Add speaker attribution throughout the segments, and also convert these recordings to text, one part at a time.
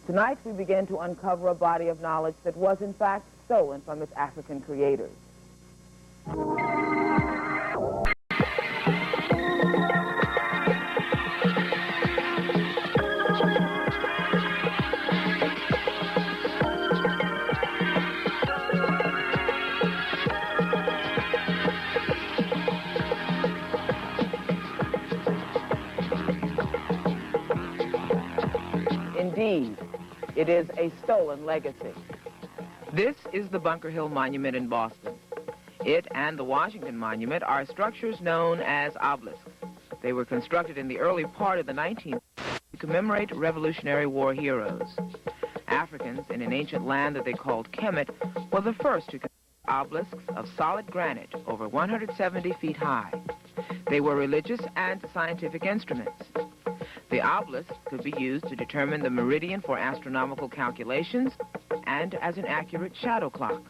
Speaker 1: Tonight, we begin to uncover a body of knowledge that was, in fact, stolen from its African creators. Indeed, it is a stolen legacy. This is the Bunker Hill Monument in Boston. It and the Washington Monument are structures known as obelisks. They were constructed in the early part of the 19th to commemorate Revolutionary War heroes. Africans in an ancient land that they called Kemet were the first to construct obelisks of solid granite over 170 feet high. They were religious and scientific instruments. The obelisk could be used to determine the meridian for astronomical calculations and as an accurate shadow clock.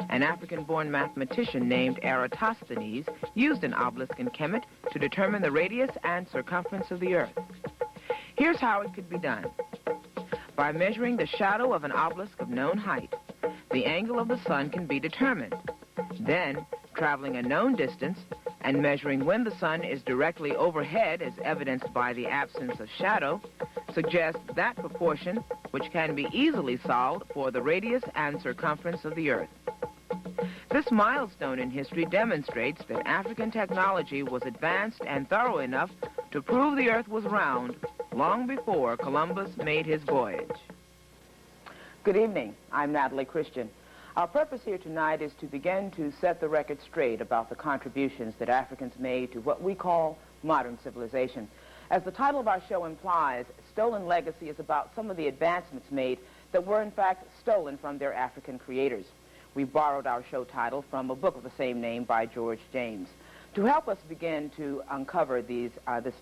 Speaker 1: An African-born mathematician named Eratosthenes used an obelisk in Kemet to determine the radius and circumference of the Earth. Here's how it could be done. By measuring the shadow of an obelisk of known height, the angle of the sun can be determined. Then, traveling a known distance and measuring when the sun is directly overhead, as evidenced by the absence of shadow, suggests that proportion which can be easily solved for the radius and circumference of the Earth. This milestone in history demonstrates that African technology was advanced and thorough enough to prove the Earth was round long before Columbus made his voyage. Good evening. I'm Natalie Christian. Our purpose here tonight is to begin to set the record straight about the contributions that Africans made to what we call modern civilization. As the title of our show implies, Stolen Legacy is about some of the advancements made that were in fact stolen from their African creators. We borrowed our show title from a book of the same name by George G.M. To help us begin to uncover this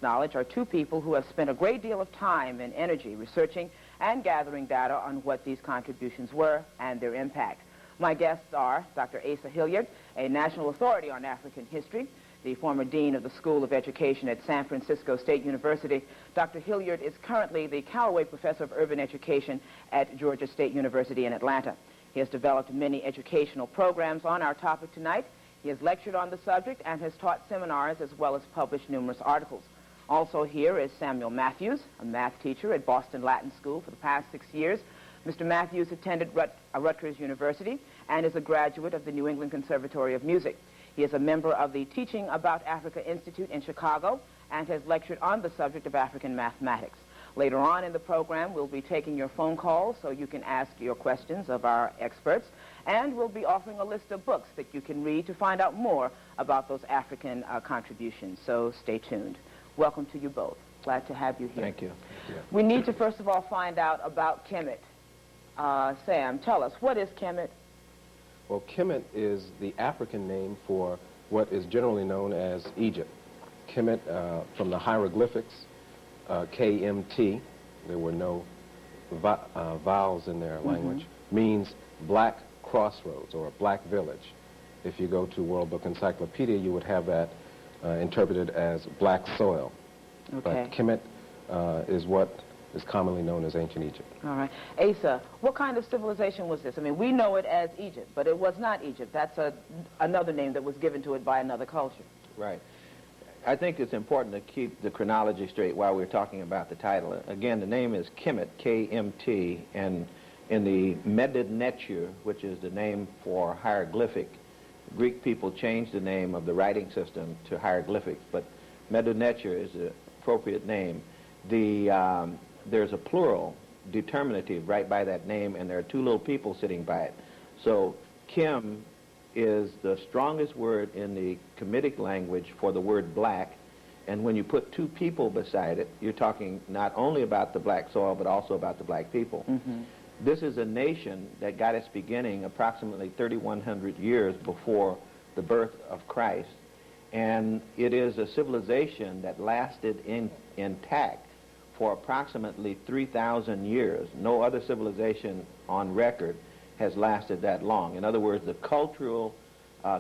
Speaker 1: knowledge are two people who have spent a great deal of time and energy researching and gathering data on what these contributions were and their impact. My guests are Dr. Asa Hilliard, a national authority on African history, the former dean of the School of Education at San Francisco State University. Dr. Hilliard is currently the Callaway Professor of Urban Education at Georgia State University in Atlanta. He has developed many educational programs on our topic tonight. He has lectured on the subject and has taught seminars as well as published numerous articles. Also here is Samuel Matthews, a math teacher at Boston Latin School for the past 6 years. Mr. Matthews attended Rutgers University and is a graduate of the New England Conservatory of Music. He is a member of the Teaching About Africa Institute in Chicago and has lectured on the subject of African mathematics. Later on in the program, we'll be taking your phone calls so you can ask your questions of our experts, and we'll be offering a list of books that you can read to find out more about those African contributions. So stay tuned. Welcome to you both. Glad to have you here.
Speaker 2: Thank you.
Speaker 1: We need to first of all find out about Kemet. Sam, tell us, what is Kemet?
Speaker 2: Well, Kemet is the African name for what is generally known as Egypt. Kemet, from the hieroglyphics, KMT, there were no vowels in their language, means black crossroads or a black village. If you go to World Book Encyclopedia, you would have that interpreted as black soil.
Speaker 1: Okay.
Speaker 2: But Kemet is what is commonly known as ancient Egypt.
Speaker 1: All right. Asa, what kind of civilization was this? I mean, we know it as Egypt, but it was not Egypt. That's another name that was given to it by another culture.
Speaker 3: Right. I think it's important to keep the chronology straight while we're talking about the title. Again, the name is Kemet, K-M-T, and in the Medidnetur, which is the name for hieroglyphic, Greek people changed the name of the writing system to hieroglyphic, but Medidnetur is the appropriate name. There's a plural determinative right by that name, and there are two little people sitting by it. So Kim is the strongest word in the Kemetic language for the word black, and when you put two people beside it, you're talking not only about the black soil, but also about the black people. This is a nation that got its beginning approximately 3,100 years before the birth of Christ, and it is a civilization that lasted intact for approximately 3,000 years. No other civilization on record has lasted that long. In other words, the cultural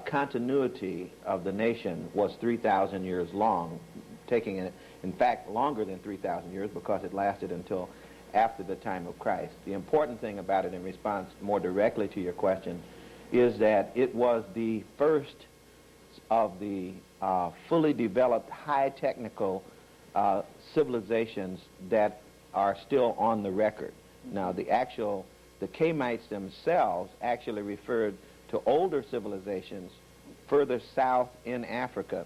Speaker 3: continuity of the nation was 3,000 years long, taking it, in fact, longer than 3,000 years because it lasted until after the time of Christ. The important thing about it, in response more directly to your question, is that it was the first of the fully developed high technical civilizations that are still on the record. Now, the Kamites themselves actually referred to older civilizations further south in Africa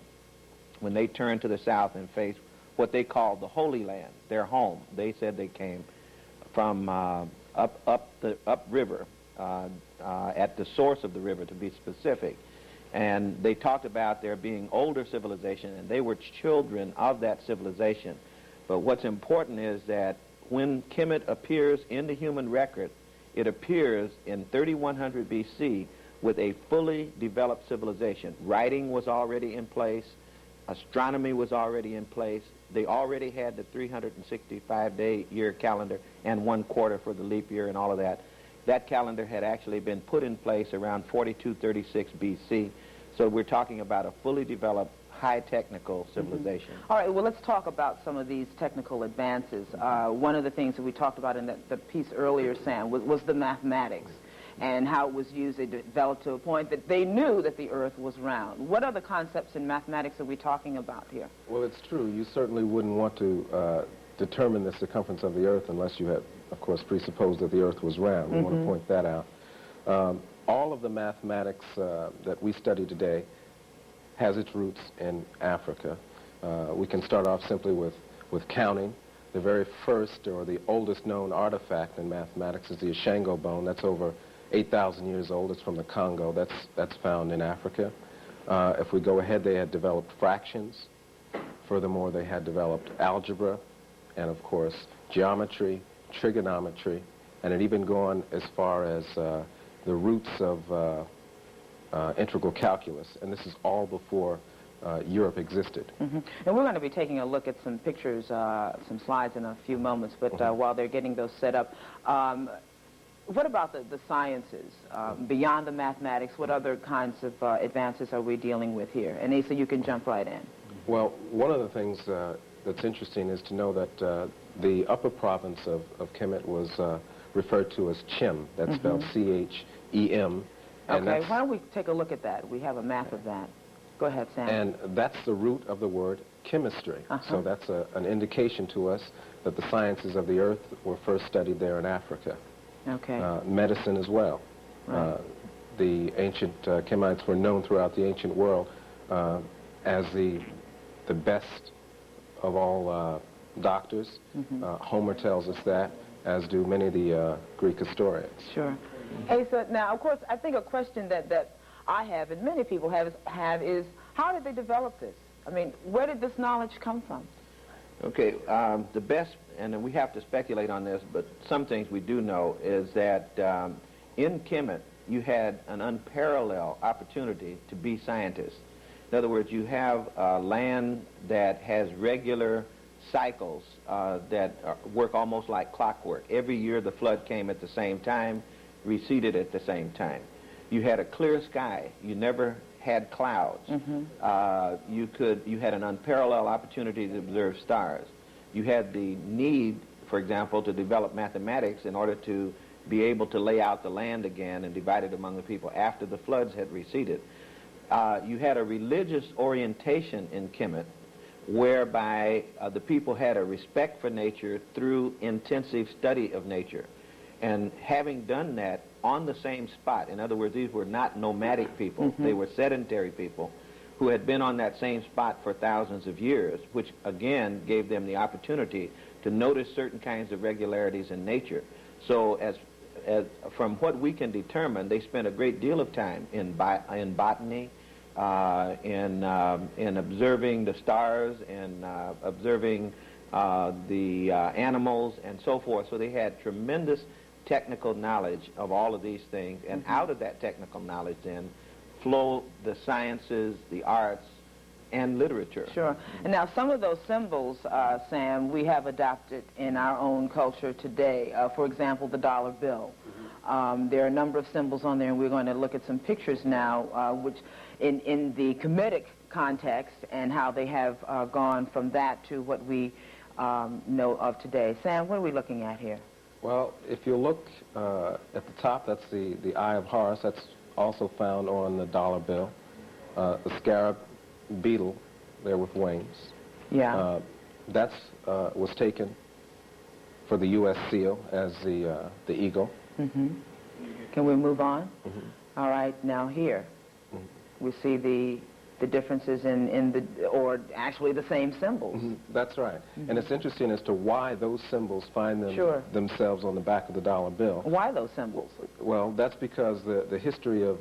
Speaker 3: when they turned to the south and faced what they called the Holy Land, their home. They said they came from upriver, at the source of the river, to be specific. And they talked about there being older civilization, and they were children of that civilization. But what's important is that when Kemet appears in the human record, it appears in 3100 B.C. with a fully developed civilization. Writing was already in place. Astronomy was already in place. They already had the 365-day year calendar and 1 quarter for the leap year and all of that. That calendar had actually been put in place around 4236 B.C. So we're talking about a fully developed, high technical civilization.
Speaker 1: All right, well, let's talk about some of these technical advances. One of the things that we talked about in the piece earlier, Sam, was the mathematics and how it was used. It developed to a point that they knew that the Earth was round. What other concepts in mathematics are we talking about here?
Speaker 2: Well, it's true. You certainly wouldn't want to determine the circumference of the Earth unless you had, of course, presupposed that the Earth was round. We want to point that out. All of the mathematics that we study today has its roots in Africa. We can start off simply with counting. The very first or the oldest known artifact in mathematics is the Ashango bone. That's over 8,000 years old. It's from the Congo. That's found in Africa. If we go ahead, they had developed fractions. Furthermore, they had developed algebra and, of course, geometry, trigonometry, and it even gone as far as the roots of integral calculus. And this is all before Europe existed.
Speaker 1: And we're going to be taking a look at some pictures, some slides in a few moments, but while they're getting those set up, what about the sciences? Beyond the mathematics, what other kinds of advances are we dealing with here? And Asa, you can jump right in.
Speaker 2: Well, one of the things that's interesting is to know that the upper province of Kemet was referred to as Chem. That's spelled C-H-E-M.
Speaker 1: Okay, why don't we take a look at that? We have a map of that. Go ahead, Sam.
Speaker 2: And that's the root of the word chemistry. So that's an indication to us that the sciences of the earth were first studied there in Africa.
Speaker 1: Okay.
Speaker 2: Medicine as well.
Speaker 1: Right.
Speaker 2: The ancient Kemites were known throughout the ancient world as the best of all doctors. Homer tells us that, as do many of the Greek historians.
Speaker 1: Sure. Asa, now, of course, I think a question that I have and many people have is how did they develop this? I mean, where did this knowledge come from?
Speaker 3: Okay, the best, and then we have to speculate on this, but some things we do know is that in Kemet, you had an unparalleled opportunity to be scientists. In other words, you have land that has regular cycles that work almost like clockwork. Every year the flood came at the same time, receded at the same time. You had a clear sky. You never had clouds. You had an unparalleled opportunity to observe stars. You had the need, for example, to develop mathematics in order to be able to lay out the land again and divide it among the people after the floods had receded. You had a religious orientation in Kemet whereby the people had a respect for nature through intensive study of nature. And having done that on the same spot, in other words, these were not nomadic people, they were sedentary people who had been on that same spot for thousands of years, which again gave them the opportunity to notice certain kinds of regularities in nature. So as from what we can determine, they spent a great deal of time in botany, in observing the stars, and observing the animals and so forth. So they had tremendous technical knowledge of all of these things, and out of that technical knowledge then flow the sciences, the arts, and literature.
Speaker 1: Sure. And now some of those symbols, Sam, we have adopted in our own culture today. For example, the dollar bill. There are a number of symbols on there, and we're going to look at some pictures now, which in the Kemetic context, and how they have gone from that to what we know of today. Sam, what are we looking at here?
Speaker 2: Well, if you look at the top, that's the Eye of Horus. That's also found on the dollar bill. The scarab beetle there with wings.
Speaker 1: Yeah.
Speaker 2: That was taken for the U.S. seal as the eagle.
Speaker 1: Mm-hmm. Can we move on?
Speaker 2: Mm-hmm.
Speaker 1: All right, now here we see the differences in the, or actually the same symbols.
Speaker 2: Mm-hmm. That's right. And it's interesting as to why those symbols find themselves on the back of the dollar bill.
Speaker 1: Why those symbols?
Speaker 2: Well, that's because the history of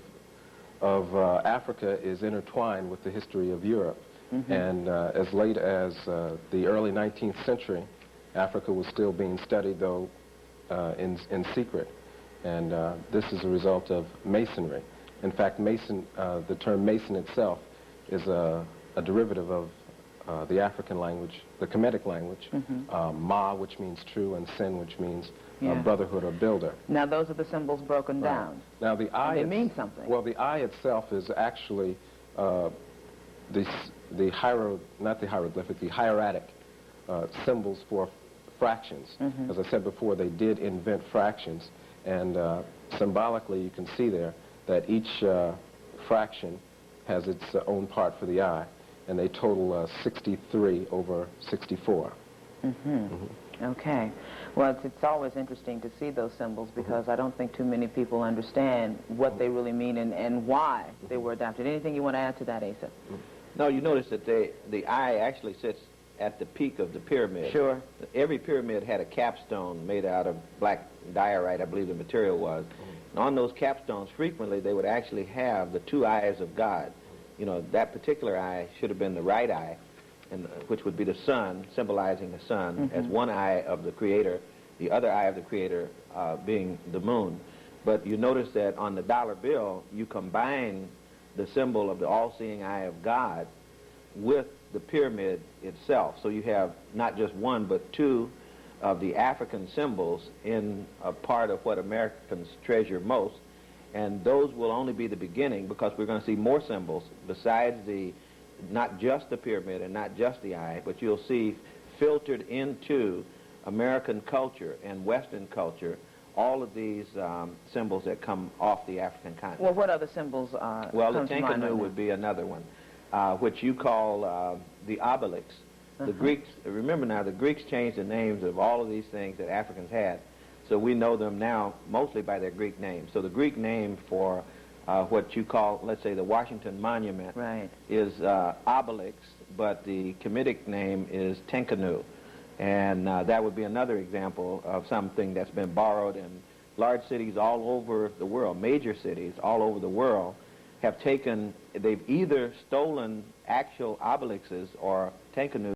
Speaker 2: Africa is intertwined with the history of Europe. Mm-hmm. And as late as the early 19th century, Africa was still being studied, though in secret. And this is a result of masonry. In fact, the term mason itself is a derivative of the African language, the Kemetic language, Ma, which means true, and Sin, which means brotherhood or builder.
Speaker 1: Now, those are the symbols broken down.
Speaker 2: Now, the eye...
Speaker 1: They mean something.
Speaker 2: Well, the eye itself is actually not the hieroglyphic, the hieratic symbols for fractions. As I said before, they did invent fractions, and symbolically you can see there that each fraction has its own part for the eye, and they total 63 over 64.
Speaker 1: Okay. Well, it's always interesting to see those symbols because I don't think too many people understand what they really mean and why they were adopted. Anything you want to add to that, Asa?
Speaker 3: No, you notice that the eye actually sits at the peak of the pyramid.
Speaker 1: Sure.
Speaker 3: Every pyramid had a capstone made out of black diorite, I believe the material was. And on those capstones, frequently, they would actually have the two eyes of God. You know, that particular eye should have been the right eye, which would be the sun, symbolizing the sun, as one eye of the Creator, the other eye of the Creator being the moon. But you notice that on the dollar bill, you combine the symbol of the all-seeing eye of God with the pyramid itself. So you have not just one, but two of the African symbols in a part of what Americans treasure most. And those will only be the beginning, because we're going to see more symbols besides not just the pyramid and not just the eye, but you'll see filtered into American culture and Western culture all of these symbols that come off the African continent.
Speaker 1: Well, what other symbols
Speaker 3: well, the Tenkanu would be another one, which you call the obelix. The Greeks, remember now, the Greeks changed the names of all of these things that Africans had, so we know them now mostly by their Greek names. So the Greek name for what you call, let's say, the Washington Monument is obelix, but the Kemetic name is Tenkanu. And that would be another example of something that's been borrowed in large cities all over the world. Major cities all over the world have they've either stolen actual obelixes or Tenkanu